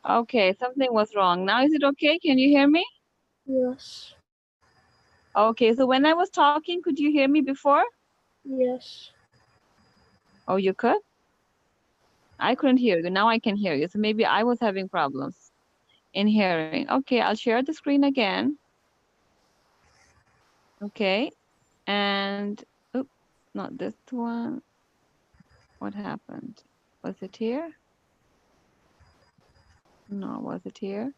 Okay, something was wrong. Now is it okay? Can you hear me? Yes. Okay, so when I was talking, could you hear me before? Yes. Oh, you could? I couldn't hear you. Now I can hear you. So maybe I was having problems in hearing. Okay, I'll share the screen again. Okay, and oops, not this one. What happened? Was it here? No, was it here?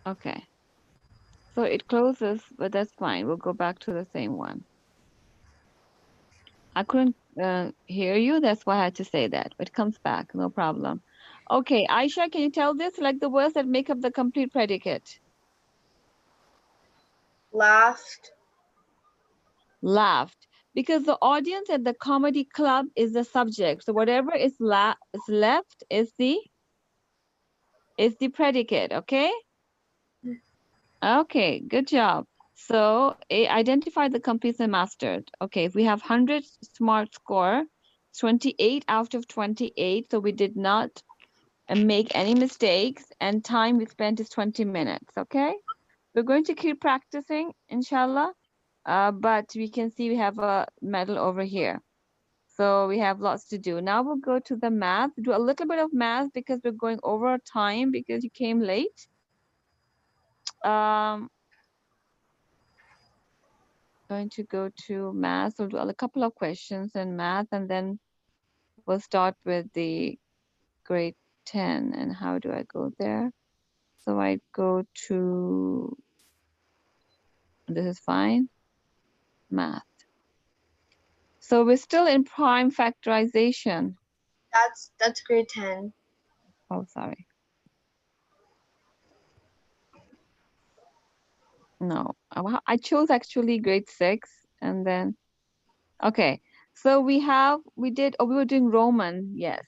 Okay, so it closes, but that's fine. We'll go back to the same one. I couldn't hear you. That's why I had to say that. But it comes back, no problem. Okay, Aisha, can you tell this? Like the words that make up the complete predicate. Laughed. Laughed. Because the audience at the comedy club is the subject. So whatever is left is the predicate, okay? Okay, good job. So identify the completes and mastered. Okay, if we have 100 smart score, 28 out of 28. So we did not make any mistakes, and time we spent is 20 minutes, okay? We're going to keep practicing, inshallah, but we can see we have a medal over here. So we have lots to do. Now we'll go to the math, do a little bit of math because we're going over time because you came late. Going to go to math. We'll do a couple of questions in math, and then we'll start with the grade 10. And how do I go there? So I go to, this is fine, math. So we're still in prime factorization. That's grade 10. Oh, sorry. No, I chose actually grade 6, and then, okay. So we were doing Roman, yes.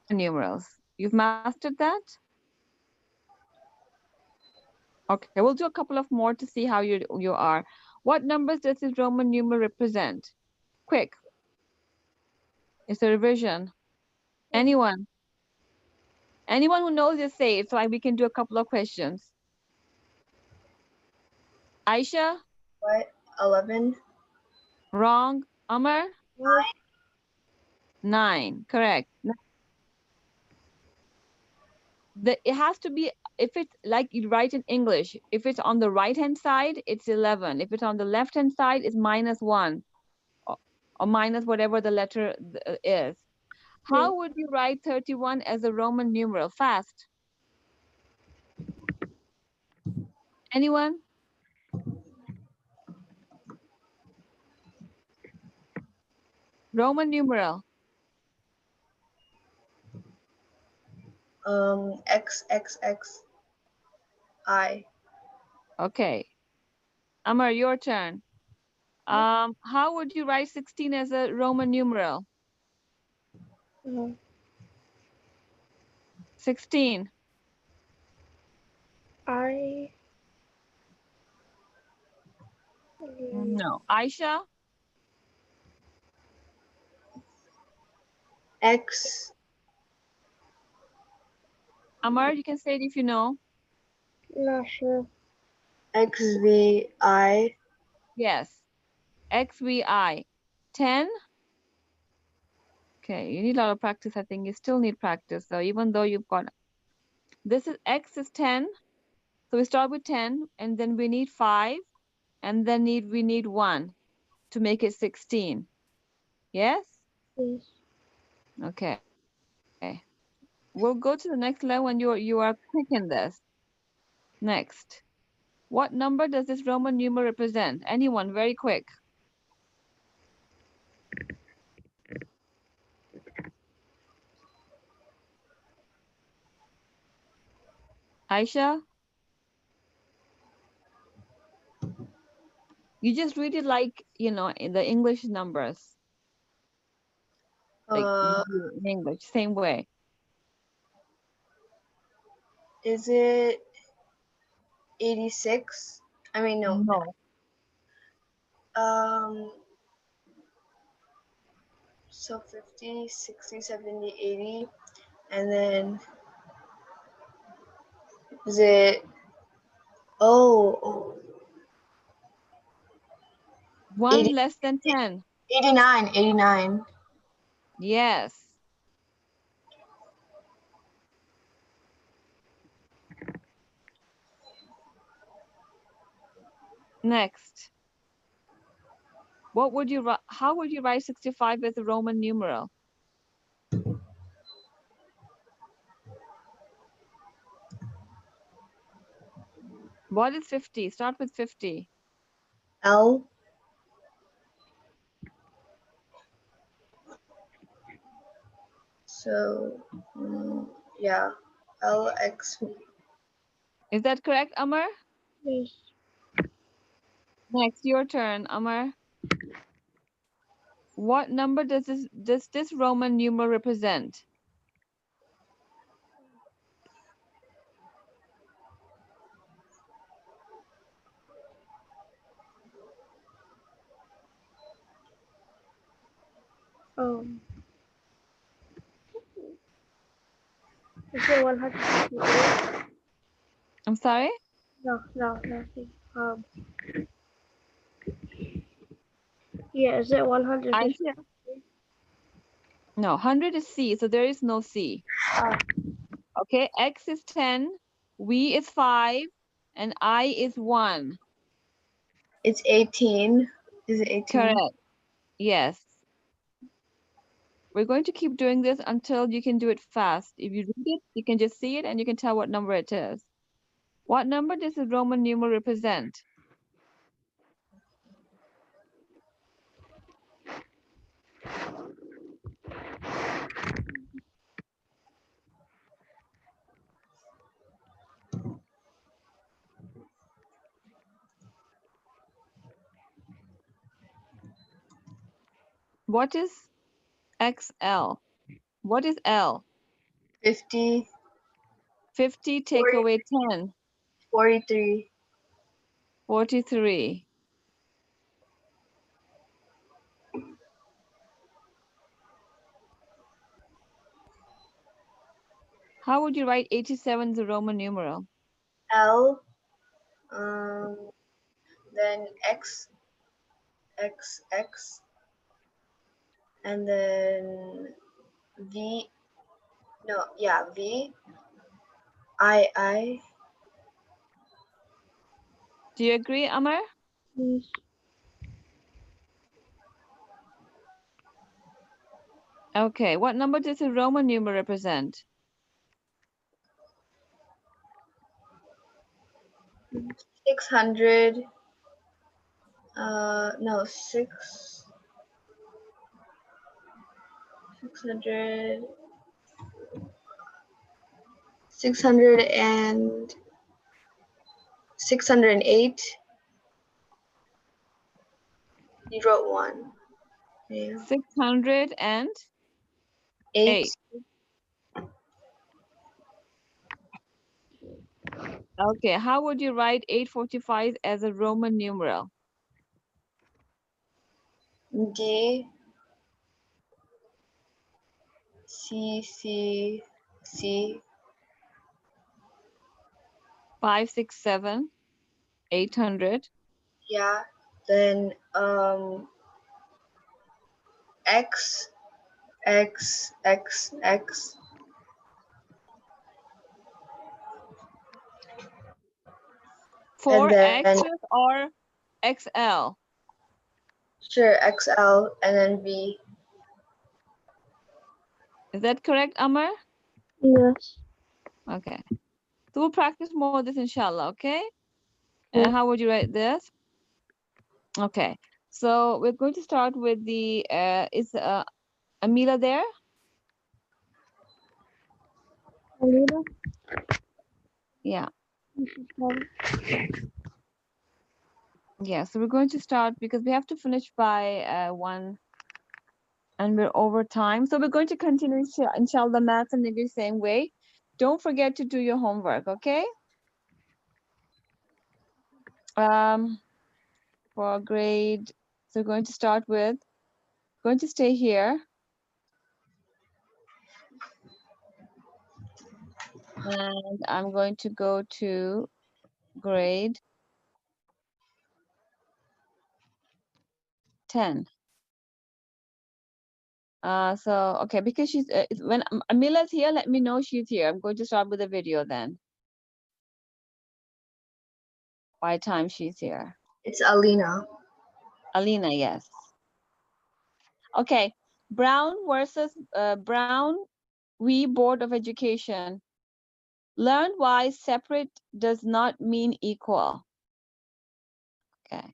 Numerals. You've mastered that? Okay, we'll do a couple of more to see how you are. What numbers does this Roman numeral represent? Quick. It's a revision. Anyone? Anyone who knows, just say it so we can do a couple of questions. Aisha? What? 11? Wrong. Amar? 9. Correct. It has to be, if it's like you write in English, if it's on the right hand side, it's 11. If it's on the left hand side, it's -1 or minus whatever the letter is. How would you write 31 as a Roman numeral? Fast. Anyone? Roman numeral. XXXI. Okay. Amar, your turn. How would you write 16 as a Roman numeral? 16. No. Aisha? X. Amar, you can say it if you know. Not sure. XVI. Yes. XVI. 10. Okay, you need a lot of practice. I think you still need practice. So even though you've got, this is X is 10. So we start with 10, and then we need 5, and then we need 1 to make it 16. Yes? Yes. Okay. We'll go to the next level when you are quick in this. Next. What number does this Roman numeral represent? Anyone, very quick. Aisha? You just read it like, you know, in the English numbers. Like Uh, you do in English, same way. is it 86? I mean, no. No. So 50, 60, 70, 80, and then is it? Oh, One 80, less than 10. 89, 89. Yes. Next. What would you write? How would you write 65 as a Roman numeral? What is 50? Start with 50. L. So, yeah, LX. Is that correct, Amar? Yes. Next, your turn, Amar. What number does this Roman numeral represent? Is it 158? I'm sorry? No, nothing. Yeah, is it 150? Aisha? No, 100 is C, so there is no C. Okay, X is 10, V is 5, and I is 1. It's 18. Is it 18? Correct. Yes. We're going to keep doing this until you can do it fast. If you read it, you can just see it and you can tell what number it is. What number does the Roman numeral represent? What is XL? What is L? 50, 50 take 40, away 10. 43. 43. How would you write 87 as a Roman numeral? L. Then X, X, X, and then V. No, yeah, V. I. Do you agree, Amar? Yes. Okay, what number does a Roman numeral represent? 600. No, 600. 600 and 608. You wrote one. Yeah. 608. 8. Okay, how would you write 845 as a Roman numeral? D. C. C. C. 567, 800. Yeah. Then X. X. X. X. And Four then X's or XL? sure XL and then V. Is that correct, Amar? Yes. Okay. So we'll practice more of this, inshallah, okay? Yeah. And how would you write this? Okay. So we're going to start with the, is Amila there? Alina? Yeah. Yeah, so we're going to start because we have to finish by 1 and we're over time. So we're going to continue inshallah maths and English same way. Don't forget to do your homework, okay? For grade, so we're going to start with, going to stay here. And I'm going to go to grade 10. Okay, because she's when Amila's here, let me know she's here. I'm going to start with the video then. By time she's here. It's Alina. Alina, yes. Okay, Brown versus Brown v. Board of Education. Learn why separate does not mean equal. Okay.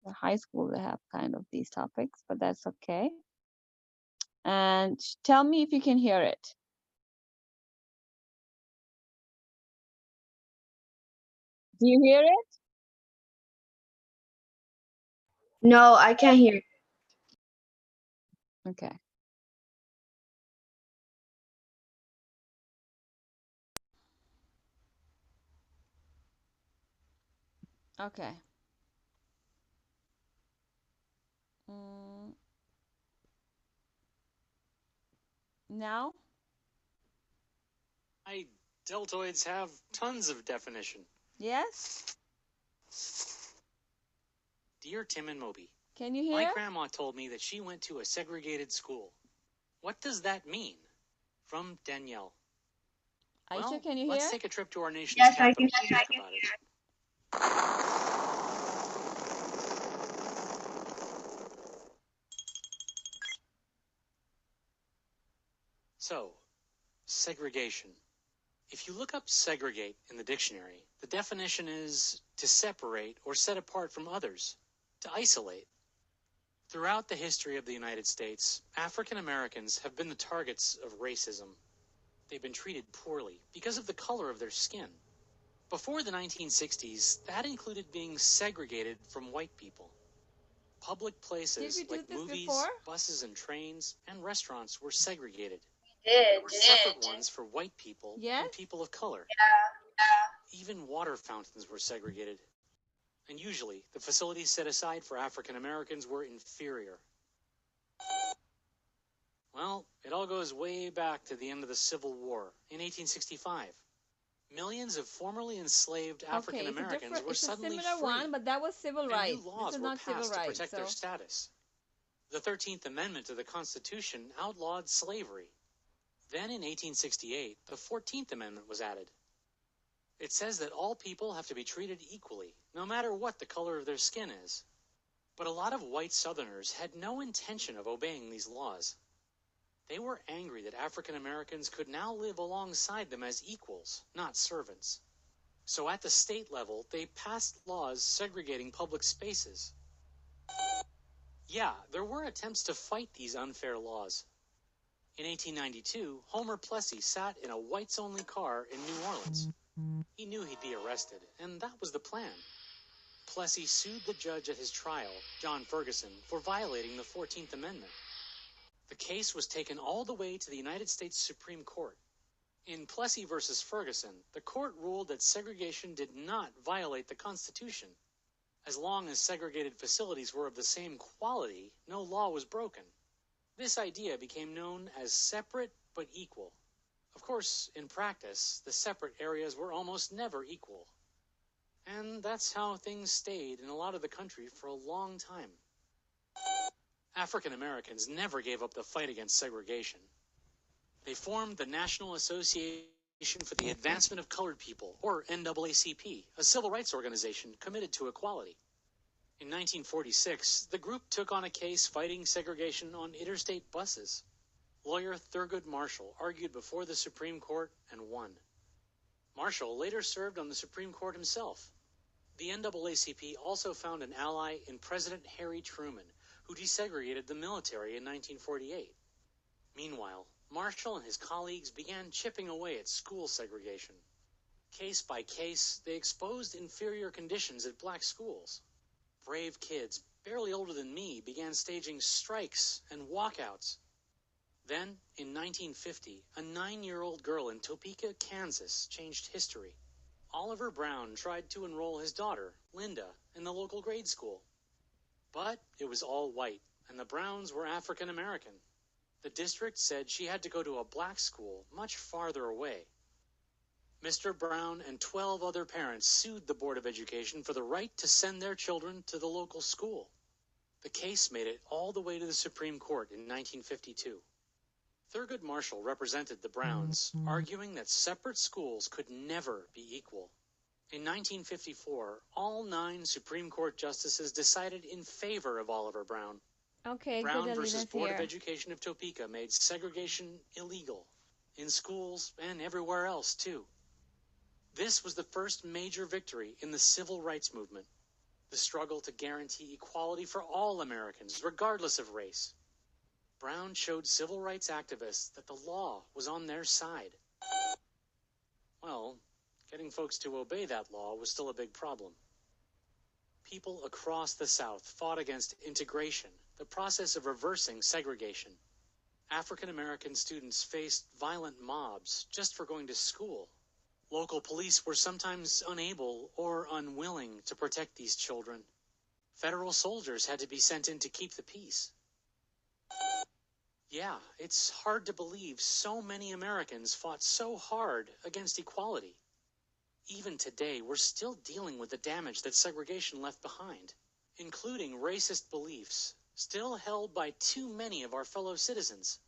The high school, they have kind of these topics, but that's okay. And tell me if you can hear it. Do you hear it? No, I can't hear. Okay. Okay. Now? Deltoids have tons of definition. Yes? Dear Tim and Moby, Can you hear? my grandma told me that she went to a segregated school. What does that mean? From Danielle. Aisha, can you hear? Let's take a trip to our nation's Yes, I capital can to talk about it. So, segregation. If you look up segregate in the dictionary, the definition is to separate or set apart from others, to isolate. Throughout the history of the United States, African Americans have been the targets of racism. They've been treated poorly because of the color of their skin. Before the 1960s, that included being segregated from white people. Public places like movies, buses and trains, and restaurants were segregated. There were separate ones for white people and people of color. Even water fountains were segregated. And usually, the facilities set aside for African Americans were inferior. Well, it all goes way back to the end of the Civil War in 1865. Millions of formerly enslaved African Americans were suddenly free. One, but that was civil rights. And new laws were passed to protect their status. The 13th Amendment to the Constitution outlawed slavery. Then in 1868, the 14th Amendment was added. It says that all people have to be treated equally, no matter what the color of their skin is. But a lot of white Southerners had no intention of obeying these laws. They were angry that African Americans could now live alongside them as equals, not servants. So at the state level, they passed laws segregating public spaces. Yeah, there were attempts to fight these unfair laws. In 1892, Homer Plessy sat in a whites-only car in New Orleans. He knew he'd be arrested, and that was the plan. Plessy sued the judge at his trial, John Ferguson, for violating the 14th Amendment. The case was taken all the way to the United States Supreme Court. In Plessy versus Ferguson, the court ruled that segregation did not violate the Constitution. As long as segregated facilities were of the same quality, no law was broken. This idea became known as separate but equal. Of course, in practice, the separate areas were almost never equal. And that's how things stayed in a lot of the country for a long time. African Americans never gave up the fight against segregation. They formed the National Association for the Advancement of Colored People, or NAACP, a civil rights organization committed to equality. In 1946, the group took on a case fighting segregation on interstate buses. Lawyer Thurgood Marshall argued before the Supreme Court and won. Marshall later served on the Supreme Court himself. The NAACP also found an ally in President Harry Truman, who desegregated the military in 1948. Meanwhile, Marshall and his colleagues began chipping away at school segregation. Case by case, they exposed inferior conditions at black schools. Brave kids, barely older than me, began staging strikes and walkouts. Then, in 1950, a 9-year-old girl in Topeka, Kansas, changed history. Oliver Brown tried to enroll his daughter, Linda, in the local grade school. But it was all white, and the Browns were African American. The district said she had to go to a black school much farther away. Mr. Brown and 12 other parents sued the Board of Education for the right to send their children to the local school. The case made it all the way to the Supreme Court in 1952. Thurgood Marshall represented the Browns, arguing that separate schools could never be equal. In 1954, all 9 Supreme Court justices decided in favor of Oliver Brown. Okay, good. Brown versus Alina's Board of here. Education of Topeka made segregation illegal, in schools and everywhere else, too. This was the first major victory in the civil rights movement, the struggle to guarantee equality for all Americans, regardless of race. Brown showed civil rights activists that the law was on their side. Well, getting folks to obey that law was still a big problem. People across the South fought against integration, the process of reversing segregation. African American students faced violent mobs just for going to school. Local police were sometimes unable or unwilling to protect these children. Federal soldiers had to be sent in to keep the peace. Yeah, it's hard to believe so many Americans fought so hard against equality. Even today, we're still dealing with the damage that segregation left behind, including racist beliefs, still held by too many of our fellow citizens.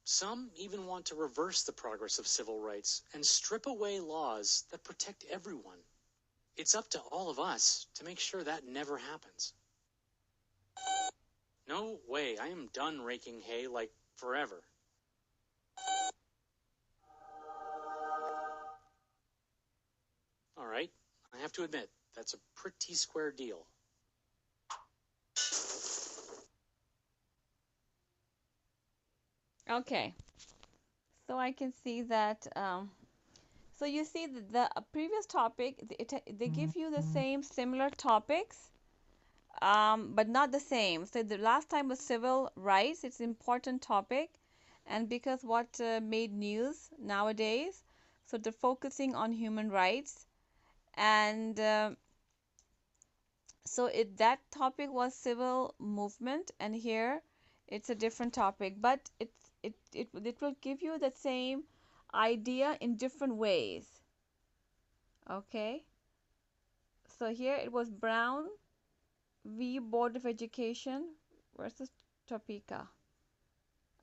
Some even want to reverse the progress of civil rights and strip away laws that protect everyone. It's up to all of us to make sure that never happens. No way, I am done raking hay like forever. All right, I have to admit, that's a pretty square deal. Okay, so I can see that. So you see the previous topic, they give you the same similar topics, but not the same. So the last time was civil rights. It's an important topic, and because what made news nowadays, so they're focusing on human rights, and so that topic was civil movement, and here it's a different topic, but it will give you the same idea in different ways. Okay, so here it was Brown v Board of Education versus Topeka.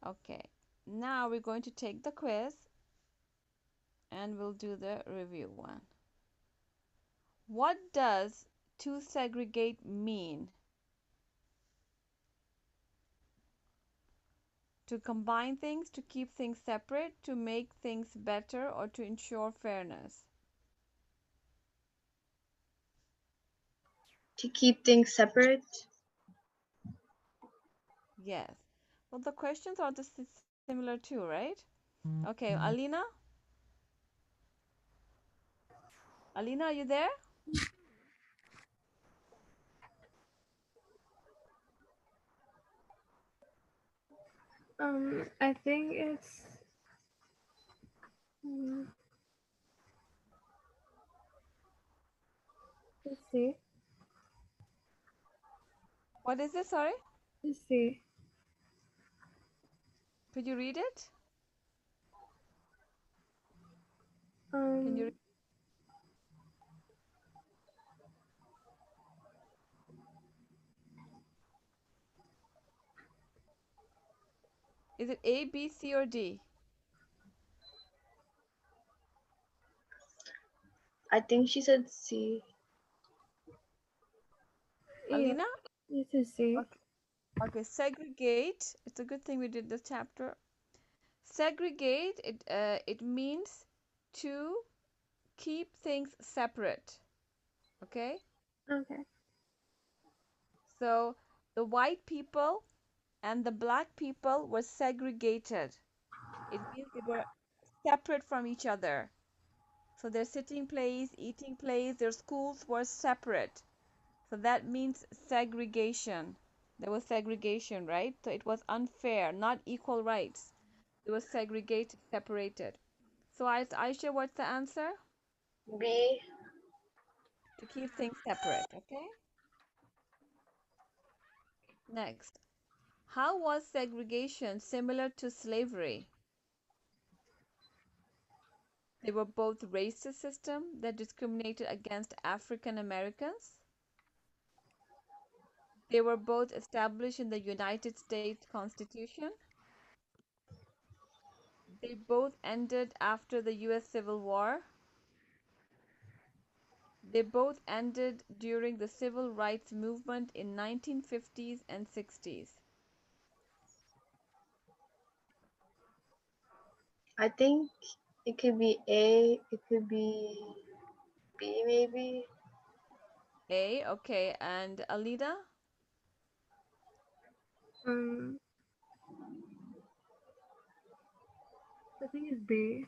Okay, now we're going to take the quiz and we'll do the review one. What does to segregate mean? To combine things, to keep things separate, to make things better, or to ensure fairness? To keep things separate. Yes. Well, the questions are similar too, right? Okay, Alina? Alina, are you there? I think it's mm, let's see. What is it? Sorry? Let's see. Could you read it? Can you Um, Is it A, B, C, or D? I think she said C. yeah, Alina? it's a C. Okay. Okay, segregate. It's a good thing we did this chapter. Segregate, it means to keep things separate. Okay? Okay. So the white people and the black people were segregated. It means they were separate from each other. So their sitting place, eating place, their schools were separate. So that means segregation. There was segregation, right? So it was unfair, not equal rights. It was segregated, separated. So Aisha, what's the answer? B. To keep things separate, okay? Next. How was segregation similar to slavery? They were both racist systems that discriminated against African Americans. They were both established in the United States Constitution. They both ended after the US Civil War. They both ended during the civil rights movement in 1950s and 60s. I think it could be A. It could be B, maybe. A, okay, and Alida? Um, I think it's B.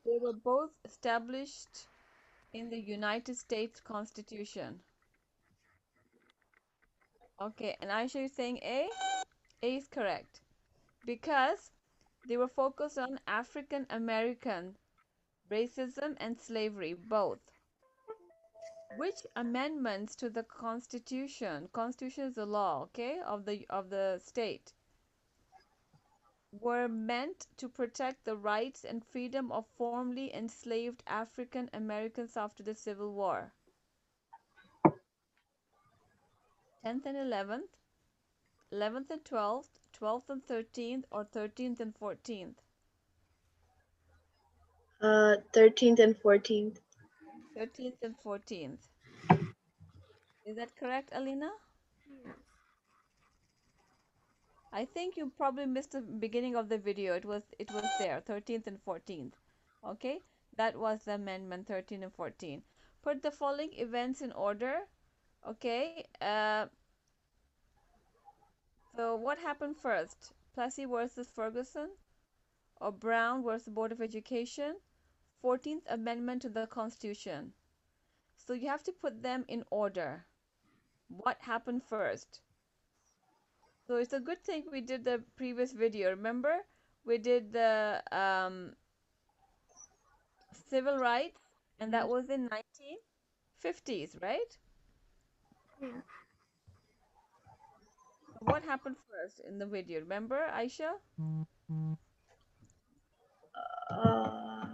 They were both established in the United States Constitution. Okay, and Aisha is saying A? A is correct. Because they were focused on African American racism and slavery, both. Which amendments to the Constitution is the law, okay, of the state, were meant to protect the rights and freedom of formerly enslaved African Americans after the Civil War? 10th and 11th, 11th and 12th, 12th and 13th, or 13th and 14th? 13th and 14th. 13th and 14th. Is that correct, Alina? Yes. I think you probably missed the beginning of the video. It was there, 13th and 14th. Okay? That was the amendment 13 and 14. Put the following events in order. Okay? So what happened first? Plessy versus Ferguson, or Brown versus Board of Education? 14th Amendment to the Constitution. So you have to put them in order. What happened first? So it's a good thing we did the previous video. Remember? We did the civil rights, and that was in 1950s, right? Yeah. So what happened first in the video? Remember, Aisha? Uh,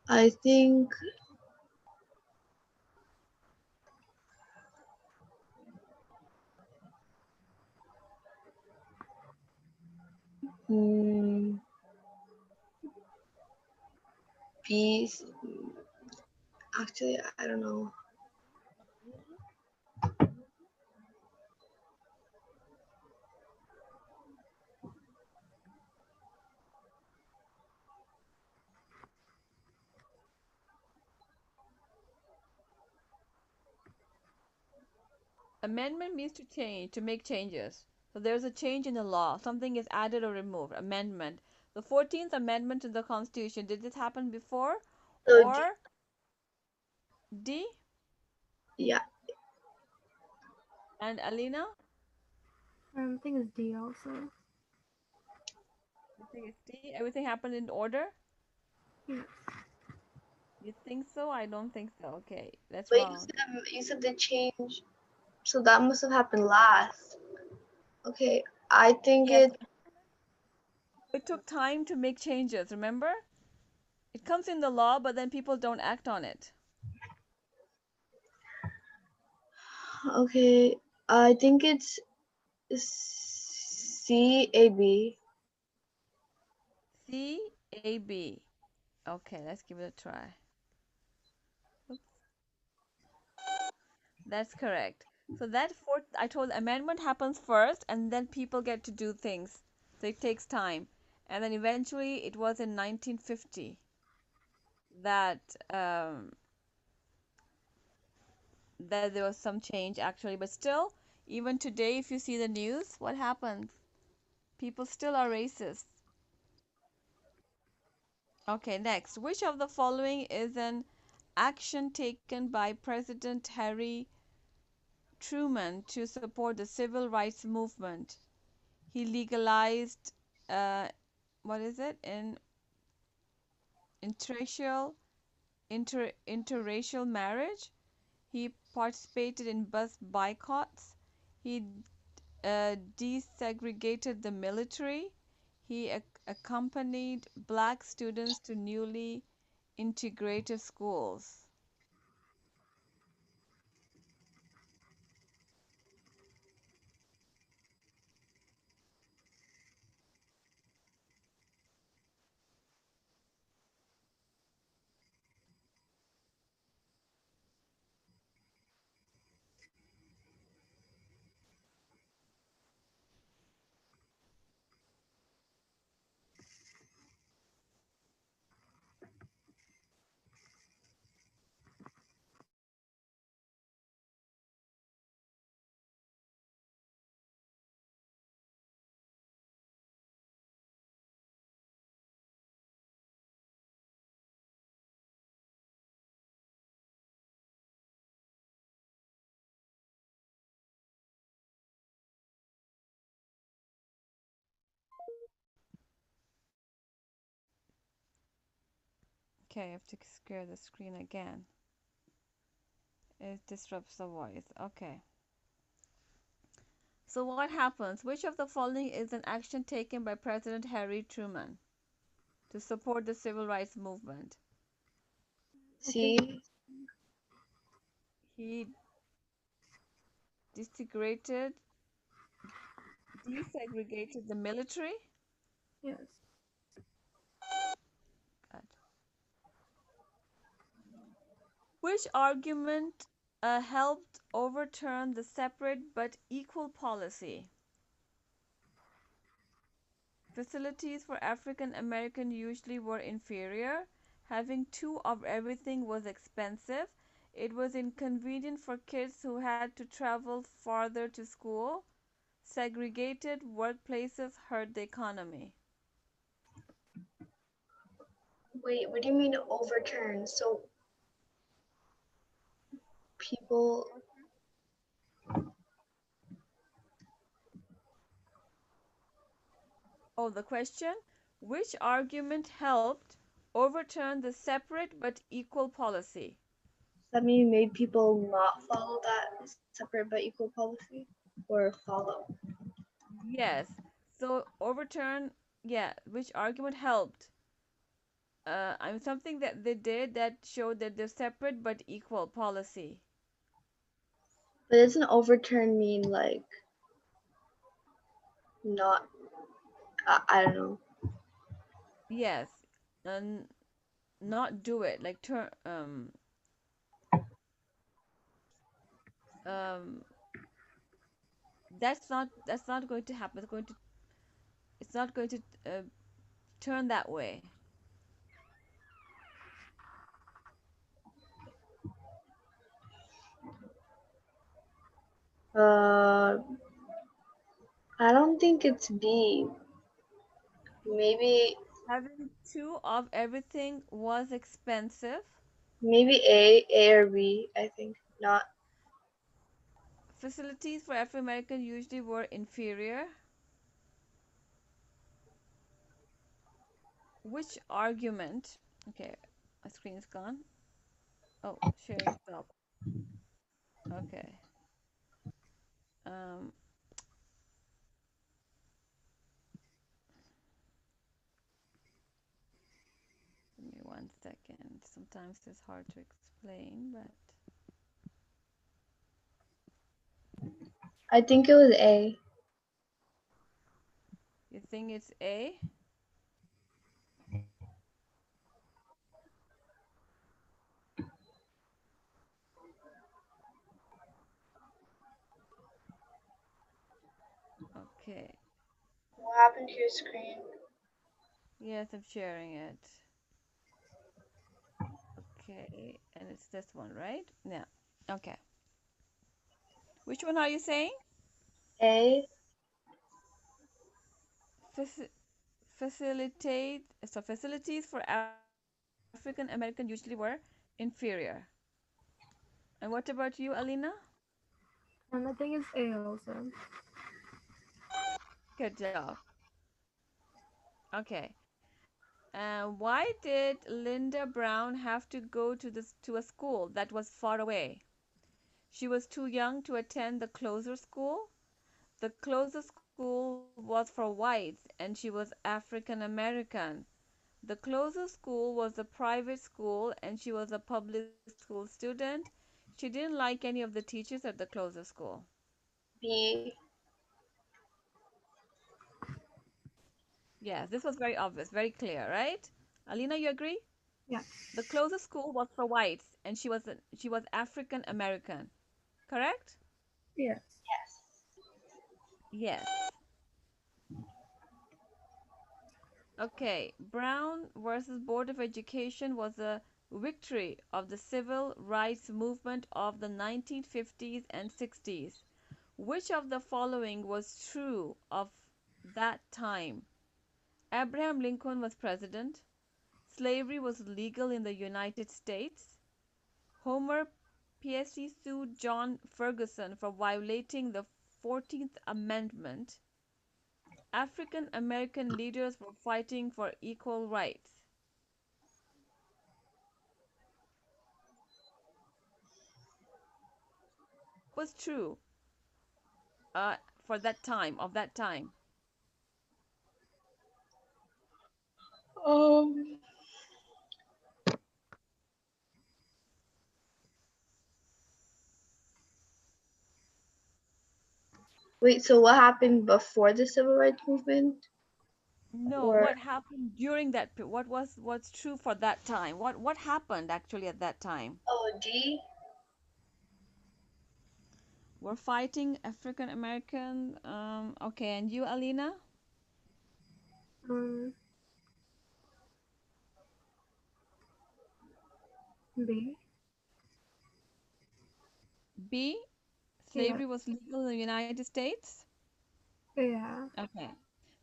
I think mm, B. Actually, I don't know. Amendment means to change, to make changes. So there's a change in the law. Something is added or removed. Amendment. The 14th Amendment to the Constitution. Did this happen before So D. or D? Yeah. And Alina? I think it's D also. You think it's D? Everything happened in order? Yes. You think so? I don't think so. Okay, that's But wrong. you said the change, so that must have happened last. Okay, I think Yes, it took time to make changes, remember? It comes in the law, but then people don't act on it. okay. I think it's CAB. CAB. Okay, let's give it a try. Oops. That's correct. So that fourth, I told amendment happens first, and then people get to do things. So it takes time. And then eventually it was in 1950 that that there was some change actually, but still, even today, if you see the news, what happens? People still are racist. Okay, next. Which of the following is an action taken by President Harry Truman to support the civil rights movement? He legalized, uh, what is it? Interracial, interracial marriage. He participated in bus boycotts. He desegregated the military. He accompanied black students to newly integrated schools. Okay, I have to share the screen again. It disrupts the voice. Okay. So what happens? Which of the following is an action taken by President Harry Truman to support the civil rights movement? I think See, He desegregated desegregated the military. yes. God. Which argument helped overturn the separate but equal policy? Facilities for African American usually were inferior. Having two of everything was expensive. It was inconvenient for kids who had to travel farther to school. Segregated workplaces hurt the economy. wait, what do you mean overturn? So people, Oh, the question? Which argument helped overturn the separate but equal policy? that mean made people not follow that separate but equal policy or follow? Yes. So overturn, yeah, which argument helped? I'm something that they did that showed that they're separate but equal policy. But doesn't overturn mean like not, I don't know. Yes, and not do it like turn um that's not going to happen. It's not going to turn that way. Uh, I don't think it's B. Maybe Having two of everything was expensive. maybe A or B. I think not. Facilities for African American usually were inferior. Which argument? Okay, my screen is gone. Oh, sharing stop. Okay. Um, Give me 1 second. Sometimes it's hard to explain, but I think it was A. you think it's A? Okay. What happened to your screen? Yes, I'm sharing it. Okay, and it's this one, right? Yeah. Okay. Which one are you saying? A. Faci facilities for African American usually were inferior. And what about you, Alina? I think it's A also. Good job. Okay. Why did Linda Brown have to go to a school that was far away? She was too young to attend the closer school. The closer school was for whites, and she was African American. The closer school was a private school, and she was a public school student. She didn't like any of the teachers at the closer school. B. Yes, this was very obvious, very clear, right? Alina, you agree? Yeah. The closer school was for whites, and she was African American. Correct? Yes. Yes. Okay. Brown versus Board of Education was a victory of the civil rights movement of the 1950s and 60s. Which of the following was true of that time? Abraham Lincoln was president. Slavery was legal in the United States. Homer P.S.C. sued John Ferguson for violating the 14th Amendment. African American leaders were fighting for equal rights. What was true for that time, of that time? Um. Wait. So what happened before the civil rights movement? No, Or what happened during that what's true for that time? What happened actually at that time? oh, D. We're fighting African American. Okay, and you, Alina? Um, B. B, Yeah. slavery was legal in the United States. Yeah. Okay.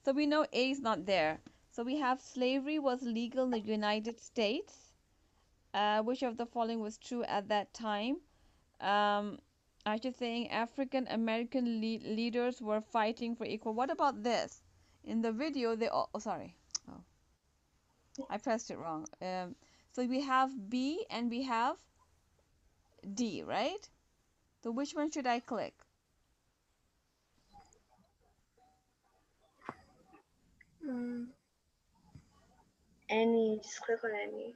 So we know A is not there. So we have slavery was legal in the United States. Which of the following was true at that time? Um, I should think African American leaders were fighting for equal. What about this? In the video, they all, oh, sorry. Oh, I pressed it wrong. So we have B and we have D, right? So which one should I click? Um, Any. Just click on any.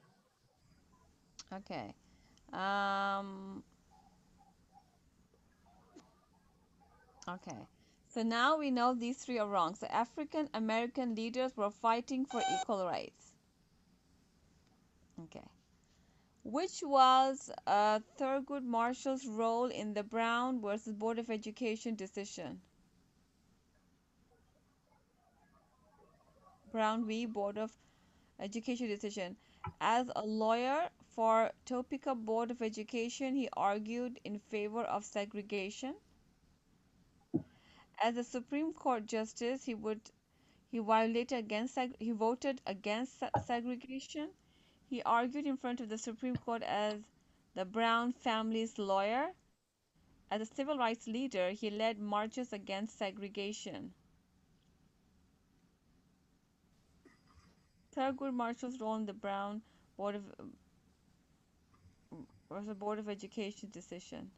Okay. Um, okay. So now we know these three are wrong. So African American leaders were fighting for equal rights. Okay. Which was Thurgood Marshall's role in the Brown versus Board of Education decision? Brown v. Board of Education decision. As a lawyer for Topeka Board of Education, he argued in favor of segregation. As a Supreme Court justice, he voted against segregation. He argued in front of the Supreme Court as the Brown family's lawyer. As a civil rights leader, he led marches against segregation. Thurgood Marshall's role in the Brown Board of was a Board of Education decision.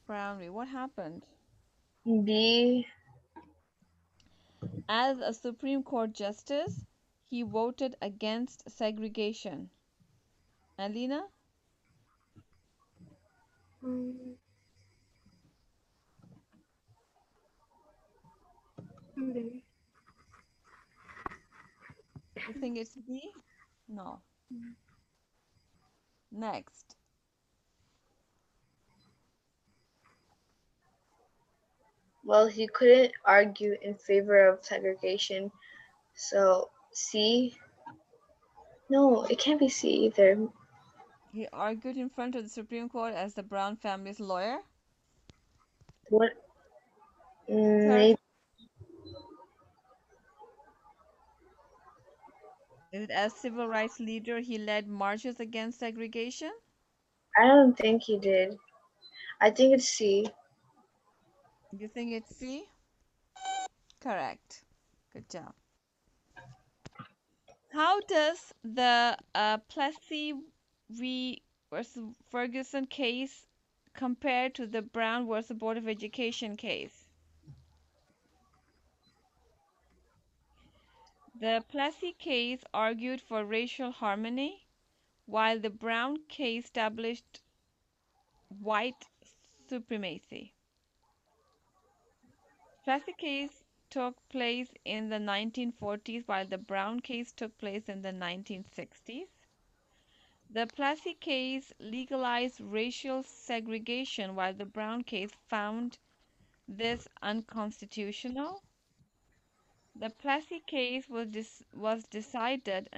Brownlee, what happened? B. As a Supreme Court justice, he voted against segregation. Alina, um, B. you think it's B? No. Next. Well, he couldn't argue in favor of segregation. So C. No, it can't be C either. He argued in front of the Supreme Court as the Brown family's lawyer. What? Third, Maybe. is it as civil rights leader he led marches against segregation? I don't think he did. I think it's C. You think it's C? Correct. Good job. How does the Plessy v. versus Ferguson case compare to the Brown versus Board of Education case? The Plessy case argued for racial harmony, while the Brown case established white supremacy. Plessy case took place in the 1940s, while the Brown case took place in the 1960s. The Plessy case legalized racial segregation, while the Brown case found this unconstitutional. The Plessy case was decided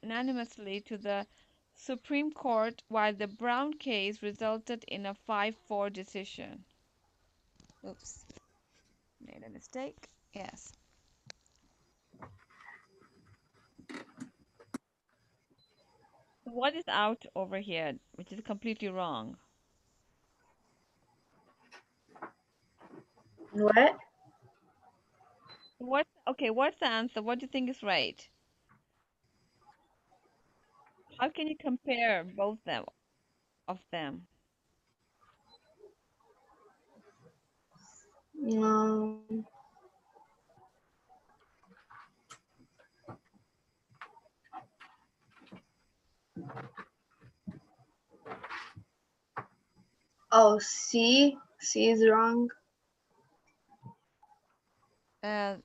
unanimously to the Supreme Court, while the Brown case resulted in a 5-4 decision. Oops, made a mistake. Yes. So what is out over here, which is completely wrong? What? What's the answer? What do you think is right? How can you compare both of them? Um. Oh, C. C is wrong. Uh,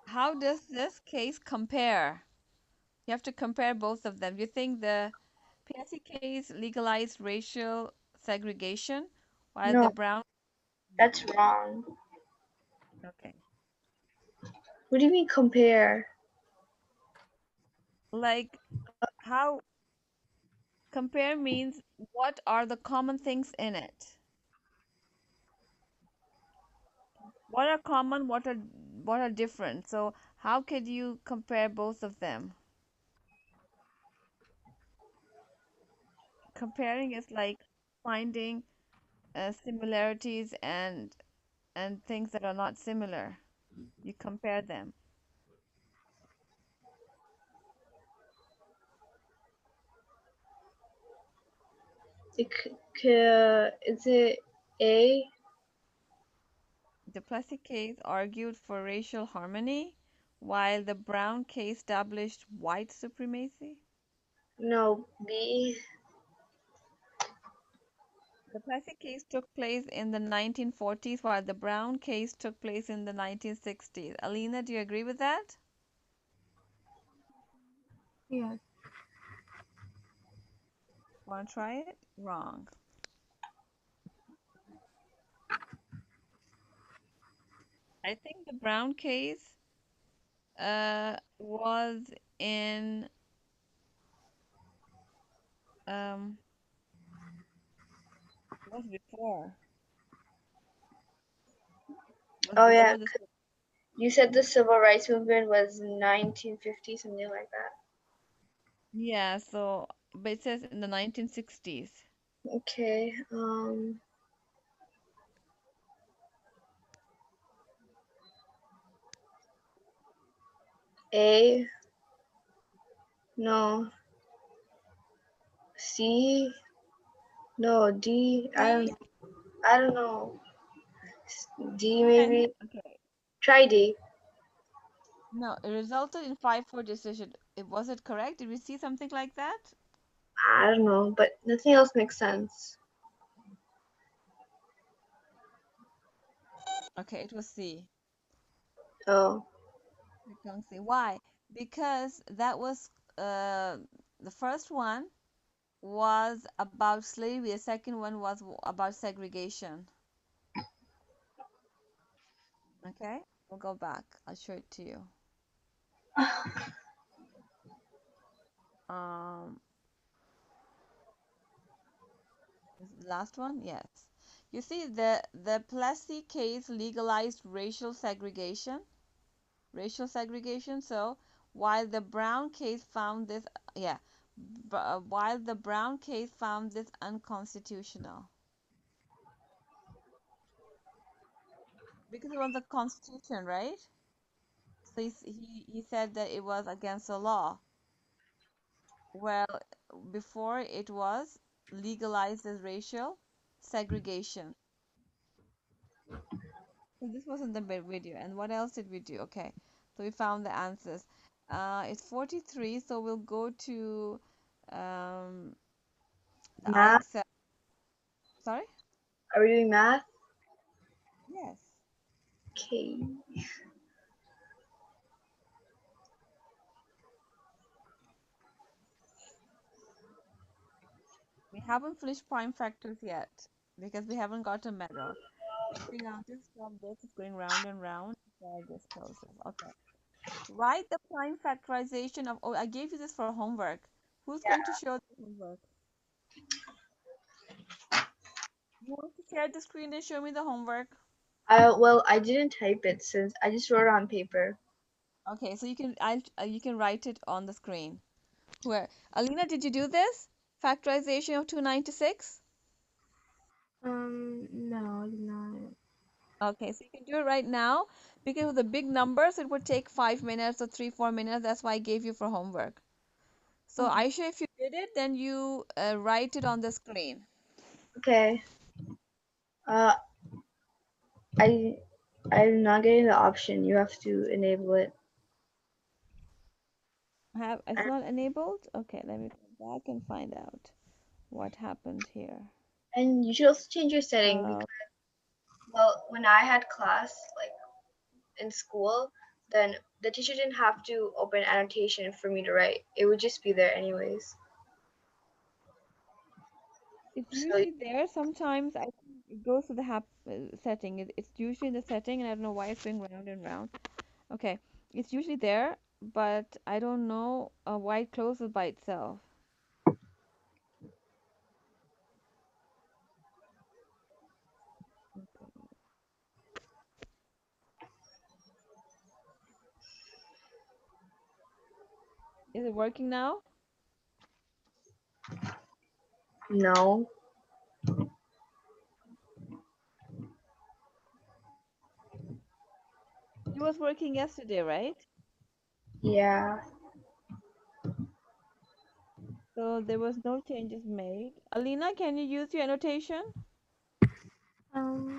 how does this case compare? You have to compare both of them. You think the PSC case legalized racial segregation, while the No, Brown. that's wrong. Okay. What do you mean compare? Like, how compare means what are the common things in it? What are common, what are different? So how could you compare both of them? Comparing is like finding similarities and things that are not similar. You compare them. Is it A? The Plessy case argued for racial harmony, while the Brown case established white supremacy. No, B. The Plessy case took place in the 1940s, while the Brown case took place in the 1960s. Alina, do you agree with that? Yes. Want to try it? Wrong. I think the Brown case was in um was before was Oh yeah, before the you said the civil rights movement was 1950, something like that. yeah, so but it says in the 1960s. Okay. A. No. C. No. D. See? I don't know. D Then maybe. okay. Try D. No, it resulted in 5-4 decision. Was it correct? Did we see something like that? I don't know, but nothing else makes sense. Okay, it was C. Oh. We can't see. Why? Because that was the first one was about slavery. The second one was about segregation. Okay, we'll go back. I'll show it to you. Um, is it the last one? Yes. You see, the Plessy case legalized racial segregation. So while the Brown case found this, yeah, while the Brown case found this unconstitutional because it was the Constitution, right? So he said that it was against the law. Well, before it was legalized as racial segregation. So this wasn't the video. And what else did we do? Okay, so we found the answers. It's 43, so we'll go to um, the I Math? accept. Sorry? Are we doing math? Yes. Okay. We haven't finished prime factors yet because we haven't got a medal. I think I'll just stop this. It's going round and round before this closes. Okay. Write the prime factorization of. Oh, I gave you this for homework. Who's Yeah. going to show the homework? Who wants to share the screen and show me the homework? Well, I didn't type it since I just wrote it on paper. Okay, so you can write it on the screen. Where Alina, did you do this? Factorization of 296? No, I did not. Okay, so you can do it right now because with the big numbers, it would take 5 minutes or 3, 4 minutes. That's why I gave you for homework. So Okay. Aisha, if you did it, then you write it on the screen. Okay. Uh, I I'm not getting the option. You have to enable it. It's not enabled? Okay, let me go back and find out what happened here. And you should also change your setting Uh, because, well, when I had class, like in school, then the teacher didn't have to open annotation for me to write. It would just be there anyways. it's So usually there. Sometimes I think it goes to the setting. It's usually in the setting, and I don't know why it's going round and round. Okay, it's usually there, but I don't know why it closes by itself. Is it working now? no. It was working yesterday, right? Yeah. So there was no changes made. Alina, can you use your annotation? Um,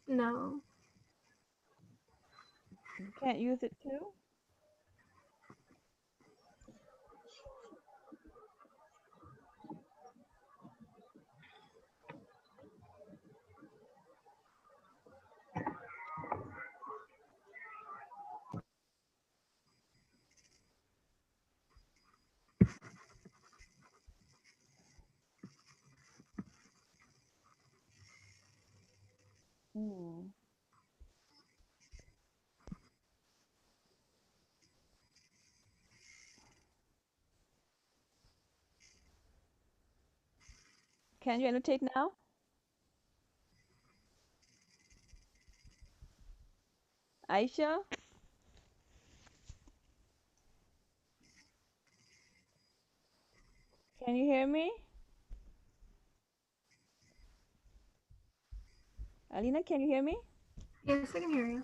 no. You can't use it too? Hmm. Can you annotate now? Aisha, can you hear me? Alina, can you hear me? Yes, I can hear you.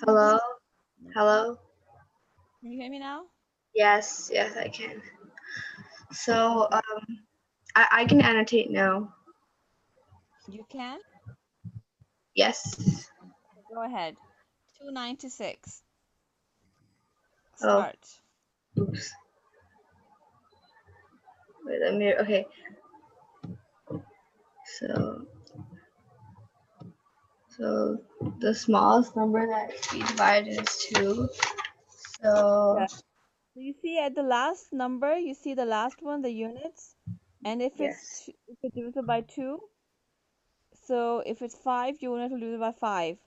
Hello? Hello? Can you hear me now? Yes, I can. So, I can annotate now. You can? Yes. Go ahead. 296. Oh, Start. oops. Wait, let me, okay. So the smallest number that we divided is 2. So, Yeah. So you see at the last number, you see the last one, the units, and if yes. if it's divisible by 2, so if it's 5, unit will divide by 5.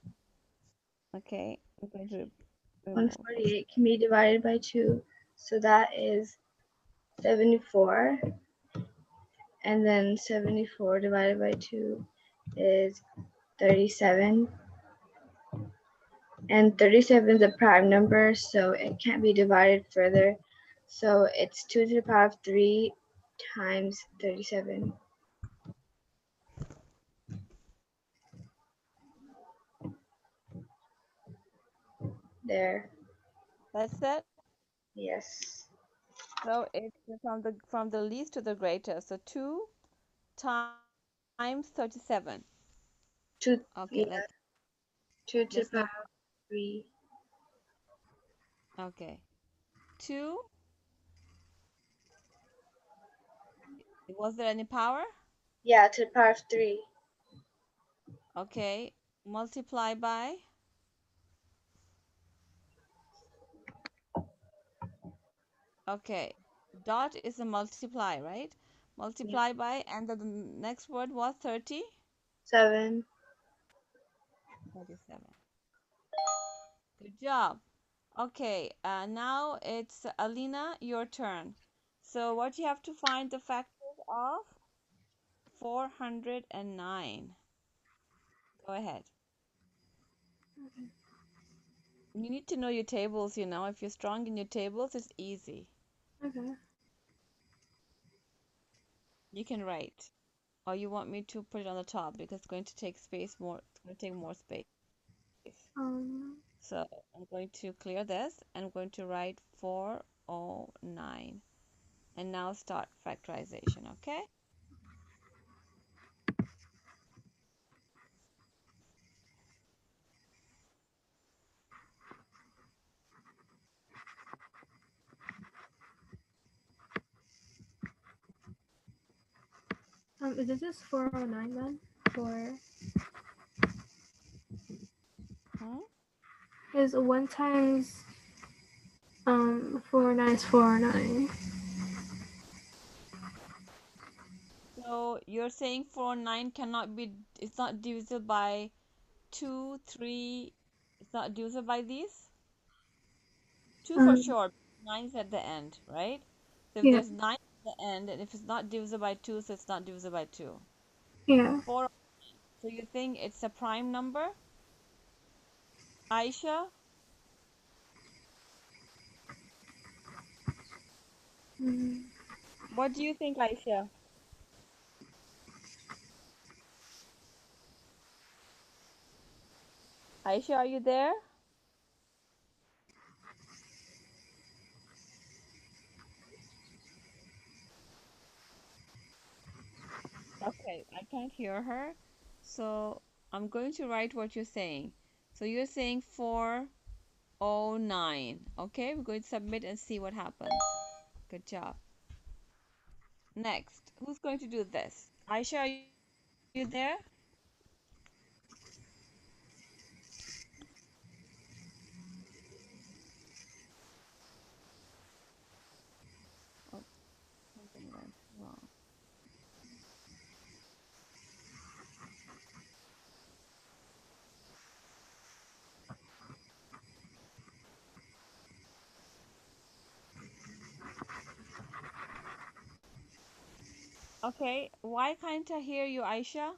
Okay, I'm going to remove this. 148 can be divided by 2. So that is 74. And then 74 divided by 2 is 37. And 37 is a prime number, so it can't be divided further. So it's 2 to the power of 3 times 37. There. That's it. Yes. So it's from the least to the greatest. So 2 times 37. 2, Okay, yeah, 2 to the let's power know. of 3. Okay. 2, was there any power? Yeah, to the power of 3. Okay. Multiply by, okay. Dot is a multiply, right? Yeah. Multiply by, and the next word was 30? 7. 37. Good job. Okay, now it's Alina, your turn. So what you have to find the factors of 409. Go ahead. You need to know your tables, you know. If you're strong in your tables, it's easy. Okay. You can write. Or you want me to put it on the top because it's going to take space more, it's going to take more space. So I'm going to clear this and I'm going to write 409. And now start factorization, okay? Is it just 409 then? Or Hmm? is 1 times 409 is 409? So you're saying 409 cannot be, it's not divisible by 2, 3, it's not divisible by these? 2 for Um, sure, 9 is at the end, right? So if yeah, there's 9 at the end, and if it's not divisible by 2, so it's not divisible by 2. yeah. 4, so you think it's a prime number? Aisha, Mm, what do you think, Aisha? Aisha, are you there? Okay, I can't hear her. So I'm going to write what you're saying. So you're saying 409. Okay, we're going to submit and see what happens. Good job. Next, who's going to do this? Aisha, are you there? Oh, something went wrong. Okay, why can't I hear you, Aisha?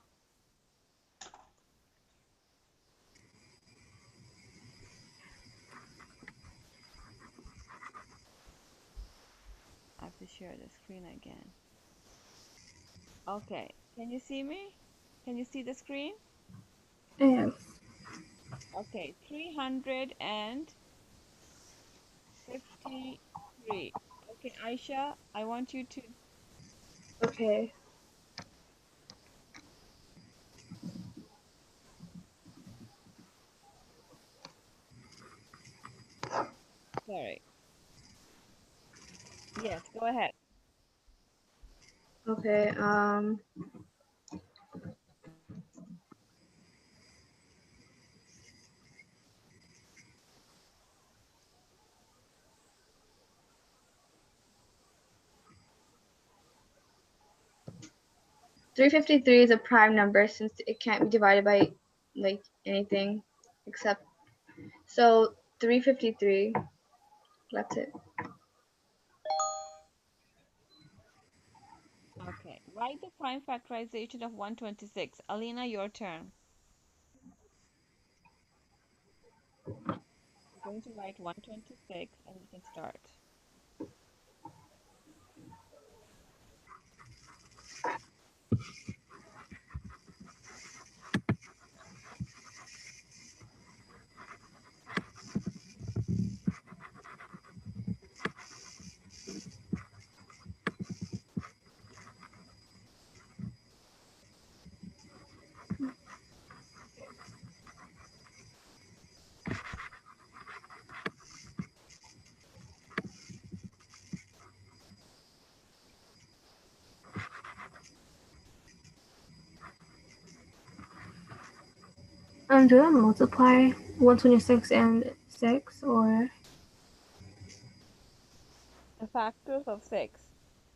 I have to share the screen again. Okay, can you see me? Can you see the screen? yes. Okay, 353. Okay, Aisha, I want you to. Okay. Sorry. Yes, go ahead. Okay. 353 is a prime number since it can't be divided by like anything except, so 353. That's it. Okay, write the prime factorization of 126. Alina, your turn. You're going to write 126 and you can start. Do I multiply 126 and 6 or? The factors of 6.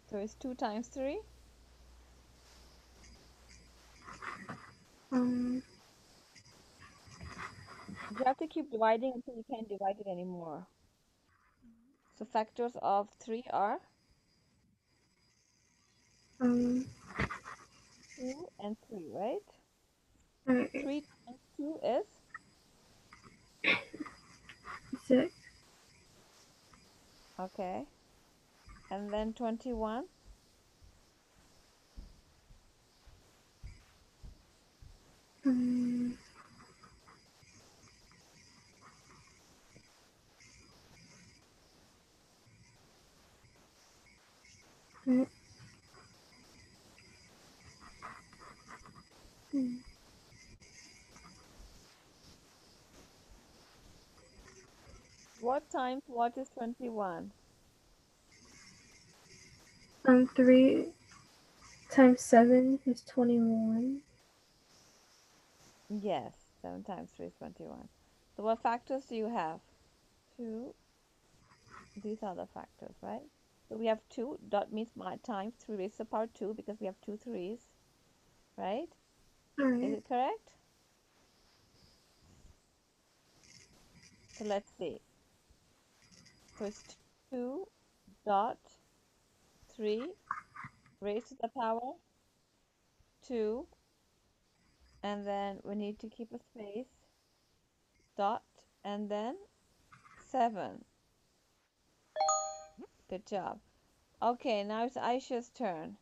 So it's 2 times 3. Um, You have to keep dividing until you can't divide it anymore. So factors of 3 are um, 2 and 3, right? alright, 3 times 2 is 6, okay. And then 21. um, alright, hmm, What is 21? 3 times 7 is 21. Yes, 7 times 3 is 21. So what factors do you have? 2. These are the factors, right? So we have 2. Dot means my times 3 raised to the power 2 because we have 2 3's, right? Is Alright, it correct? So let's see. So it's 2 dot 3 raised to the power 2, and then we need to keep a space, dot, and then 7. Good job. Okay, now it's Aisha's turn.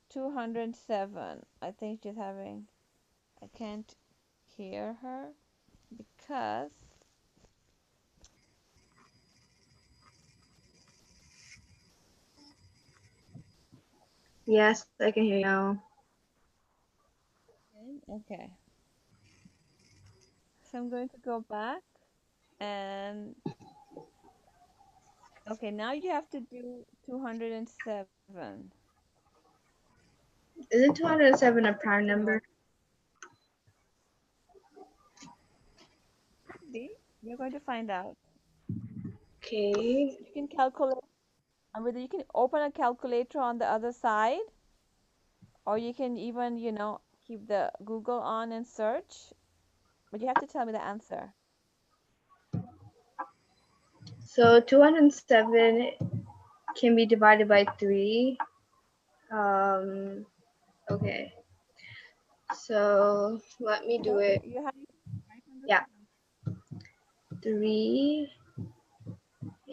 207. I think she's having, I can't hear her because, Yes, I can hear you now. okay. So I'm going to go back and, okay, now you have to do 207. Isn't 207 a prime You know, number? could be. You're going to find out. Okay. You can calculate, and whether you can open a calculator on the other side, or you can even, keep the Google on and search, but you have to tell me the answer. So 207 can be divided by 3. Um, okay. So let me do So it. you have right on the Yeah. screen. 3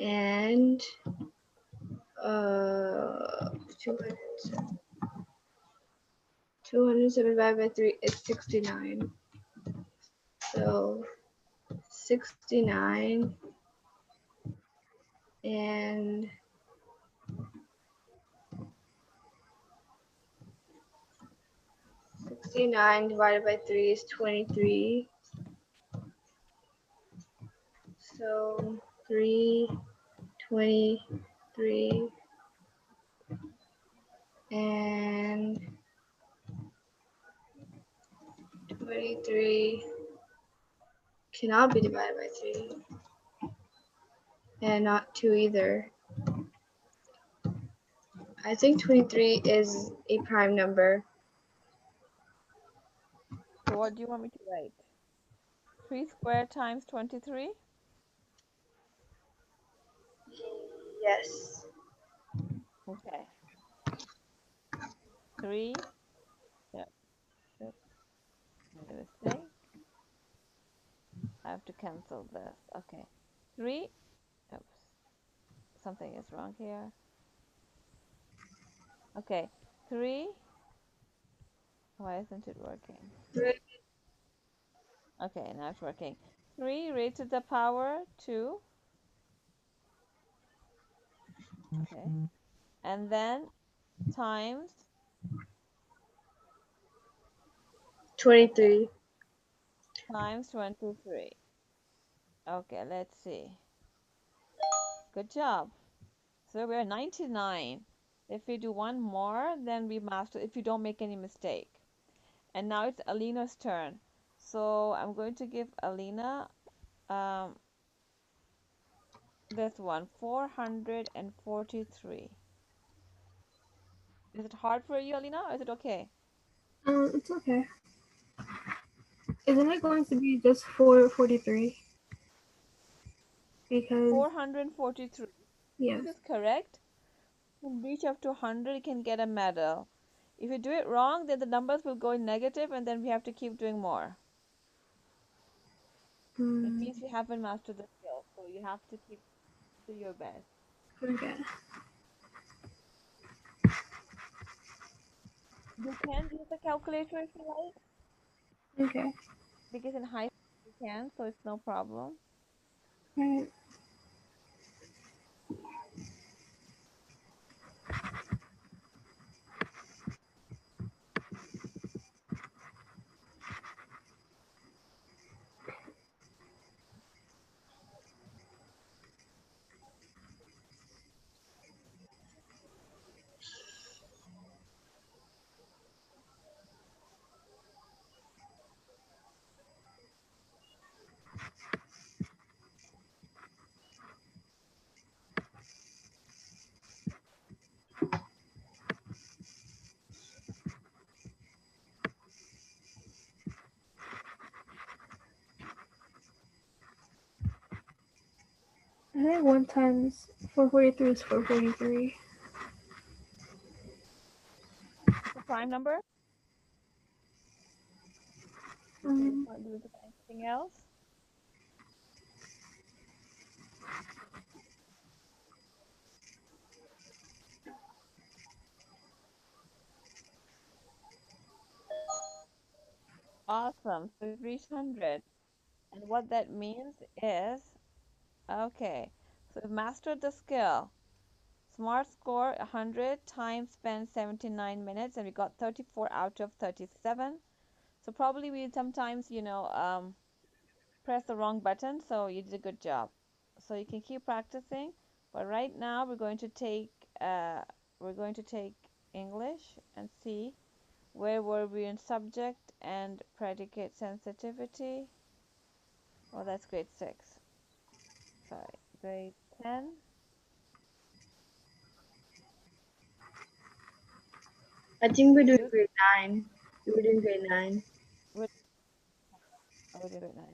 and 207. 207 divided by 3 is 69. So 69 and 69 divided by 3 is 23. So 323 and 23 cannot be divided by 3 and not 2 either. I think 23 is a prime number. So what do you want me to write? 3 squared times 23? Yes. Okay. 3. Yeah, oops, made a mistake. I have to cancel this. Okay. 3. Oops. Something is wrong here. Okay. 3. Why isn't it working? Okay, now it's working. 3 raised to the power 2. Okay. And then times 23. times 23. Okay, let's see. Good job. So we're 99. If we do one more, then we master if you don't make any mistake. And now it's Alina's turn. So I'm going to give Alina this one, 443. Is it hard for you, Alina, or is it okay? It's okay. Isn't it going to be just 443? Because 443. yes. This is correct. When you reach up to 100, you can get a medal. If you do it wrong, then the numbers will go in negative, and then we have to keep doing more. It means you haven't mastered the skill, so you have to keep do your best. Okay. You can use a calculator if you like, Okay. because in high school you can, so it's no problem. Alright. I think 1 times 443 is 443. It's a prime number. You Um, want to do it with anything else? Awesome. So we've reached 100. And what that means is, okay, so we've mastered the skill. Smart score 100, time spent 79 minutes, and we got 34 out of 37. So probably we sometimes, press the wrong button, so you did a good job. So you can keep practicing, but right now uh, we're going to take English and see where were we in subject and predicate sensitivity. Oh, that's grade 6. Sorry, grade 10. I think we're doing Use grade 9. We're doing grade 9. with oh, we did grade 9.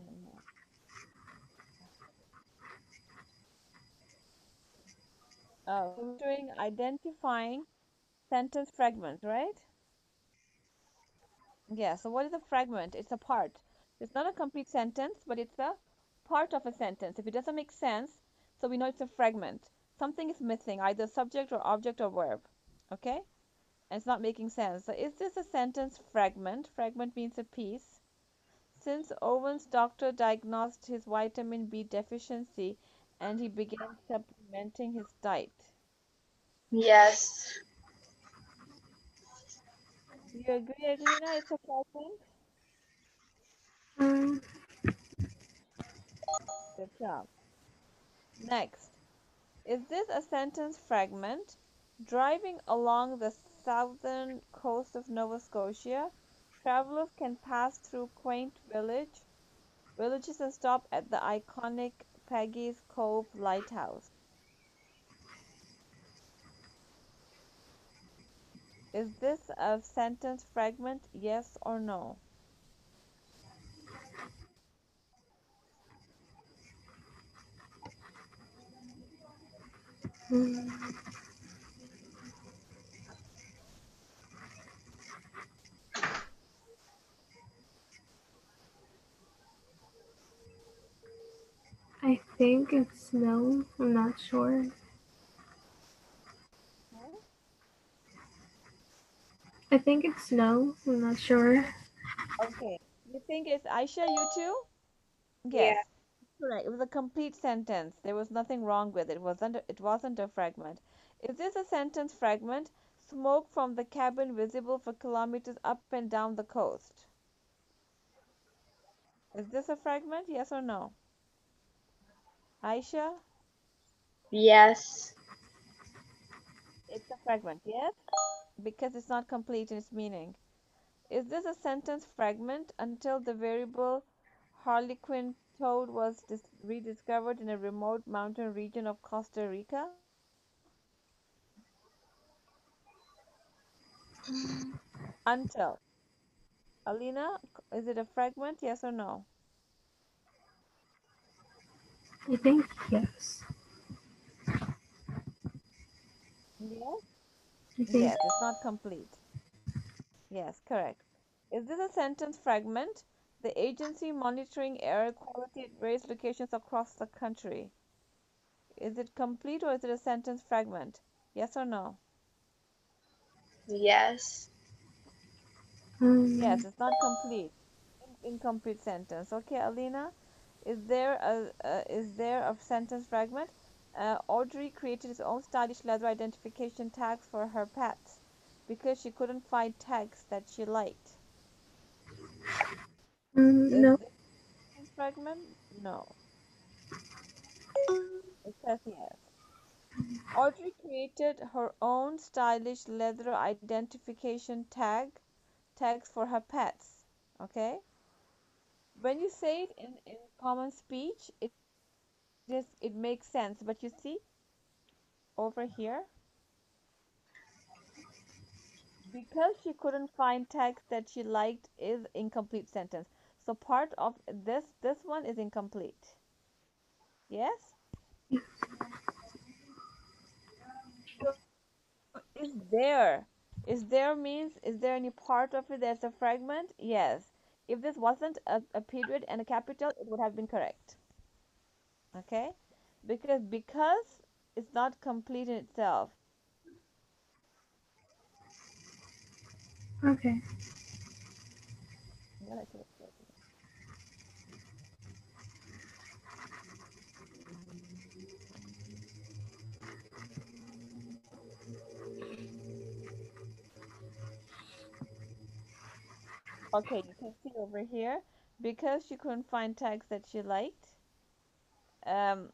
Oh, so we're doing identifying sentence fragments, right? Yeah, so what is a fragment? It's a part. It's not a complete sentence, but it's a part of a sentence. If it doesn't make sense, so we know it's a fragment. Something is missing, either subject or object or verb. Okay? And it's not making sense. So is this a sentence fragment? Fragment means a piece. Since Owen's doctor diagnosed his vitamin B deficiency and he began supplementing his diet. Yes. Do you agree, Adelina? It's a fragment? Um, Good job. Next, is this a sentence fragment? Driving along the southern coast of Nova Scotia, travelers can pass through quaint villages and stop at the iconic Peggy's Cove Lighthouse. Is this a sentence fragment? Yes or no? mm, I think it's no. I'm not sure. Hmm? I think it's no. I'm not sure. Okay. You think it's Aisha, you too? Yeah. Yes. Correct. It was a complete sentence. There was nothing wrong with it. It wasn't a fragment. Is this a sentence fragment? Smoke from the cabin visible for kilometers up and down the coast. Is this a fragment? Yes or no? Aisha? Yes. It's a fragment. Yes? Because it's not complete in its meaning. Is this a sentence fragment? Until the variable harlequin toad was rediscovered in a remote mountain region of Costa Rica? Until. Alina, is it a fragment? Yes or no? I think yes. Yes. I think Yes, it's not complete. Yes, correct. Is this a sentence fragment? The agency monitoring air quality at various locations across the country. Is it complete or is it a sentence fragment? Yes or no? Yes. Yes, um it's not complete. Incomplete sentence. Okay, Alina, is there a sentence fragment? Audrey created his own stylish leather identification tags for her pets because she couldn't find tags that she liked. Is no. this a sentence fragment? No. It says yes. Audrey created her own stylish leather identification tags for her pets. Okay? When you say it in common speech, it makes sense. But you see over here, because she couldn't find tags that she liked is incomplete sentence. So part of this one is incomplete. Yes? So is there any part of it that's a fragment? Yes. If this wasn't a period and a capital, it would have been correct. Okay? Because it's not complete in itself. Okay. I'm gonna take it. Okay, you can see over here because she couldn't find tags that she liked. Um,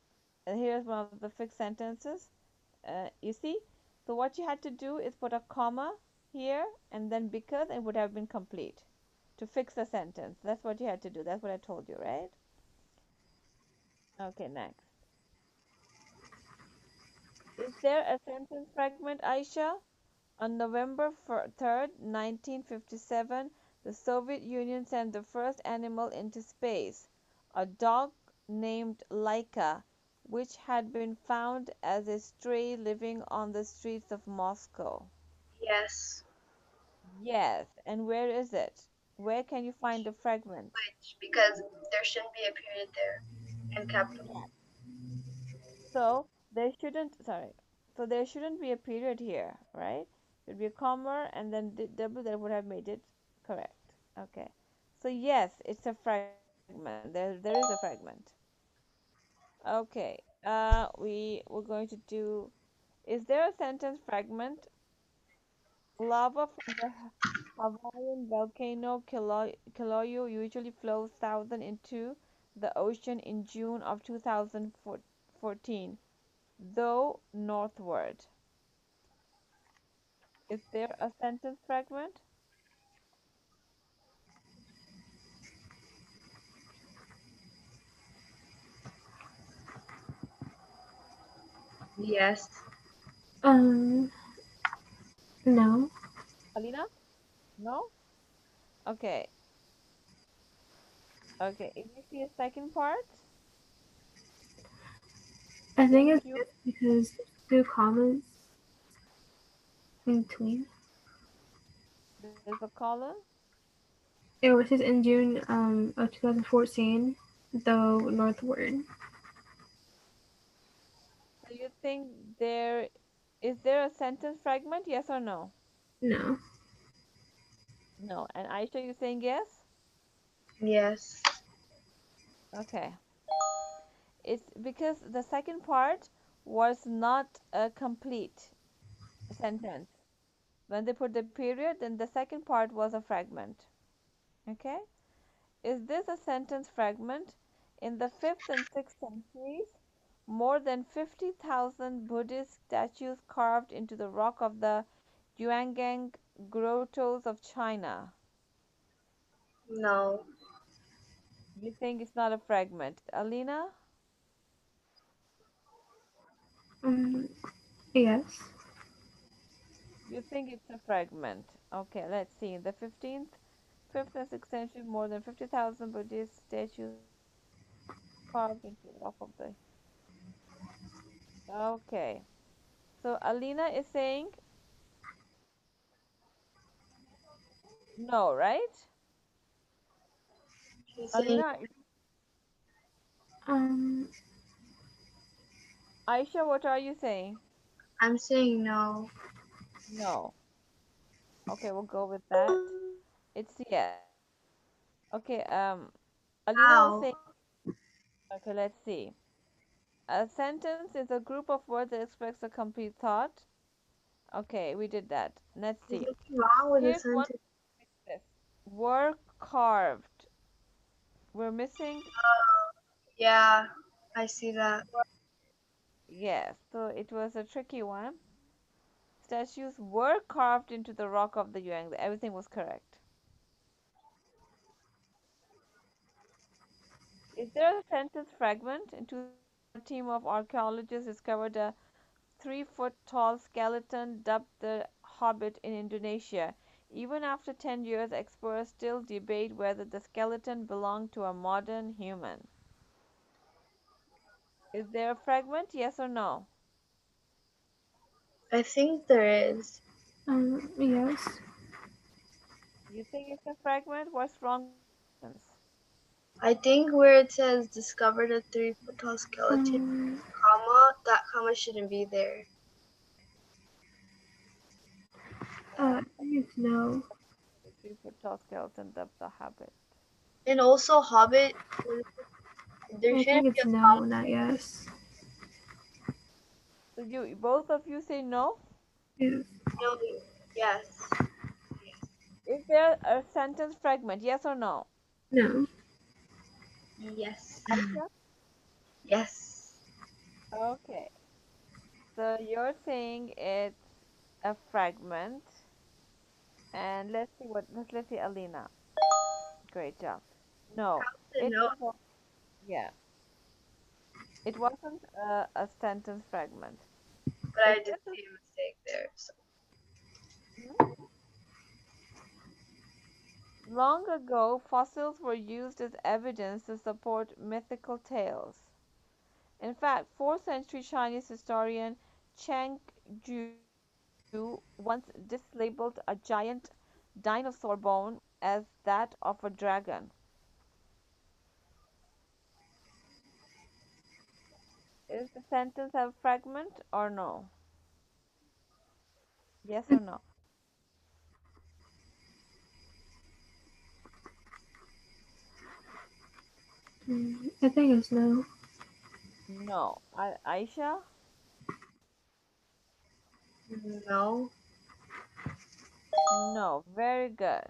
and here's one of the fixed sentences. You see? So what you had to do is put a comma here and then because it would have been complete to fix the sentence. That's what you had to do. That's what I told you, right? Okay, next. Is there a sentence fragment, Aisha? On November 3rd, 1957, the Soviet Union sent the first animal into space, a dog named Laika, which had been found as a stray living on the streets of Moscow. Yes. Yes, and where is it? Where can you find the fragment? Because there shouldn't be a period there and capital. Yeah. So there shouldn't, sorry, so there shouldn't be a period here, right? There'd be a comma and then the double that would have made it correct. Okay. So yes, it's a fragment. There is a fragment. Okay. We're going to do. Is there a sentence fragment? Lava from the Hawaiian volcano Kilauea usually flows southern into the ocean in June of 2014, though northward. Is there a sentence fragment? Yes. Um, no. Alina? No? Okay. Okay. If you see a second part, I think didn't it's you? just because there's two commas in between. There's a colon. It was just in June of 2014, though northward. So you think there is there a sentence fragment? Yes or no? No. No. And Aisha, you saying yes? Yes. Okay. It's because the second part was not a complete sentence. When they put the period, then the second part was a fragment. Okay? Is this a sentence fragment? In the 5th and 6th centuries, more than 50,000 Buddhist statues carved into the rock of the Yuangang grottos of China. No. You think it's not a fragment. Alina, Um, yes. you think it's a fragment. Okay, let's see. In the 15th, 5th, and 6th century, more than 50,000 Buddhist statues carved into the rock of the. Okay. So Alina is saying no, right? She's saying Alina, Um, Aisha, what are you saying? I'm saying no. No. Okay, we'll go with that. It's yes. Okay, Alina was How? saying, okay, let's see. A sentence is a group of words that express a complete thought. Okay, we did that. Let's There's see. nothing wrong with the Here's one sentence. this. Were carved. We're missing. Yeah, I see that. Yes, so it was a tricky one. Statues were carved into the rock of the Yuan. Everything was correct. Is there a sentence fragment? In 2004, a team of archaeologists discovered a 3 foot tall skeleton dubbed the Hobbit in Indonesia. Even after 10 years, experts still debate whether the skeleton belonged to a modern human. Is there a fragment? Yes or no? I think there is. yes. You think it's a fragment? What's wrong with the sentence? I think where it says discovered a 3 foot tall skeleton, Um, that comma shouldn't be there. I think it's no. The 3 foot tall skeleton dubbed the Hobbit. And also Hobbit, there I shouldn't think be it's a no, comma. not yes. So you both of you say no? Yes. No, yes. Is there a sentence fragment? Yes or no? No. Yes. Aisha? Yes. Okay. So you're saying it's a fragment. And let's see Alina. Great job. No, it No, was yeah. It wasn't a sentence fragment. but I Is did this a, see a mistake there. So. hmm? Long ago, fossils were used as evidence to support mythical tales. In fact, 4th century Chinese historian Cheng Ju once dislabeled a giant dinosaur bone as that of a dragon. Is the sentence a fragment or no? Yes or no? I think it's no. No. Aisha? No. No. Very good.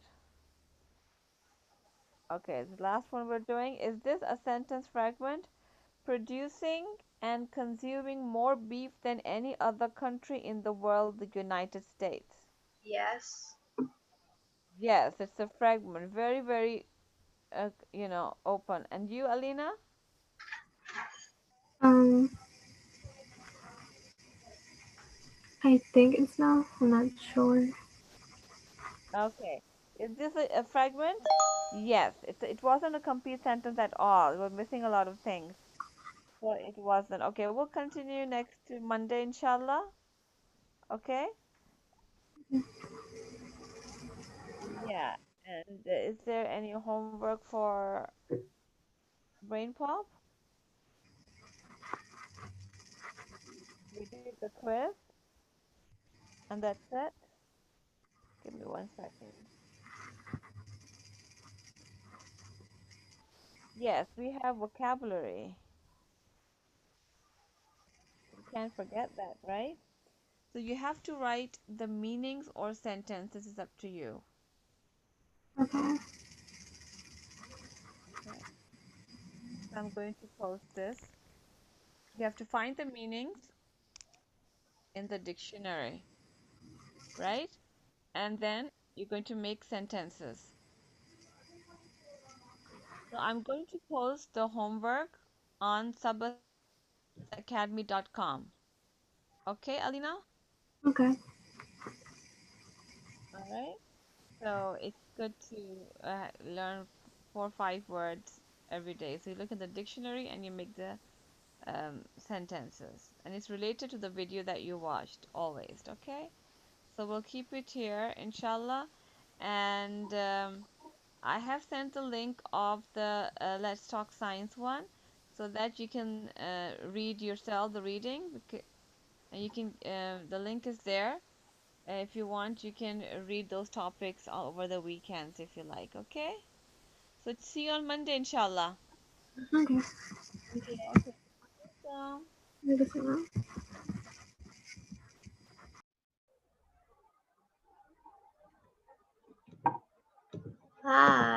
Okay, the last one we're doing is this a sentence fragment? Producing and consuming more beef than any other country in the world, the United States. Yes. Yes, it's a fragment. Very, very, open. And you, Alina? Um, I think it's no. I'm not sure. Okay. Is this a fragment? Yes. It wasn't a complete sentence at all. We're missing a lot of things. So it wasn't. Okay, we'll continue next Monday, inshallah. Okay? Yeah. And is there any homework for Brain Pop? We did the quiz, and that's it. Give me 1 second. Yes, we have vocabulary. You can't forget that, right? So you have to write the meanings or sentence. This is up to you. Okay. Okay. So I'm going to post this. You have to find the meanings in the dictionary, right? And then you're going to make sentences. So I'm going to post the homework on sabasacademy.com. Okay, Alina? Okay. All right. So it's good to learn 4 or 5 words every day. So you look in the dictionary and you make the sentences. And it's related to the video that you watched always. Okay? So we'll keep it here, inshallah. And I have sent the link of the Let's Talk Science one so that you can read yourself the reading. And you can, the link is there. If you want, you can read those topics all over the weekends if you like, okay? So see you on Monday, inshallah. Okay. Okay, so. Maybe so. Bye.